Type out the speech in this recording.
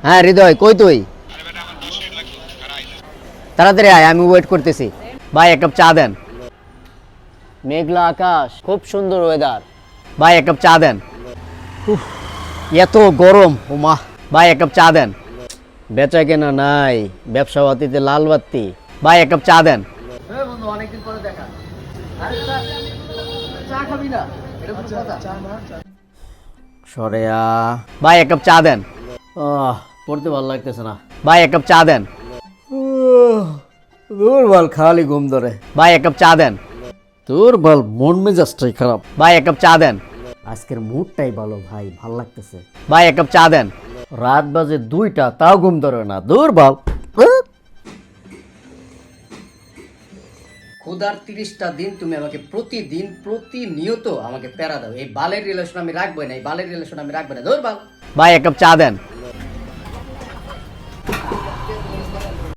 হ্যাঁ হৃদয়, কই তুই? তাড়াতাড়ি আয়, আমি ওয়েট করতেছি। ভাই এক কাপ চা দেন। মেঘলা আকাশ, খুব সুন্দর ওয়েদার। ভাই এক কাপ চা দেন। উফ, এত গরম ওমা। ভাই এক কাপ চা দেন। বেচা কেনা নাই, ব্যবসা বাতিতে লাল বাত্তি। ভাই এক কাপ চা দেন। বন্ধু, অনেকদিন পরে দেখা। আরে চা খাবি না? এটা কোনো কথা? সরেয়া। ভাই এক কাপ চা দেন। পড়তে ভালো লাগতেছে না। ভাই এক কাপ চা দেন। তোর বল খালি ঘুম ধরে। ভাই এক কাপ চা দেন। তোর বল মন মেজাজটাই খারাপ। ভাই এক কাপ চা দেন। আজকের মুডটাই ভালো ভাই, ভাল লাগতেছে। ভাই এক কাপ চা দেন। রাত বাজে 2টা, তাও ঘুম ধরে না। দূর বল। ক্ষুধার 30টা দিন তুমি আমাকে প্রতিদিন প্রতিনিয়ত আমাকে প্যারা দাও। এই বালের রিলেশন আমি রাখবো না, এই বালের রিলেশন আমি রাখবো না। ধর বাল। ভাই এক কাপ চা দেন।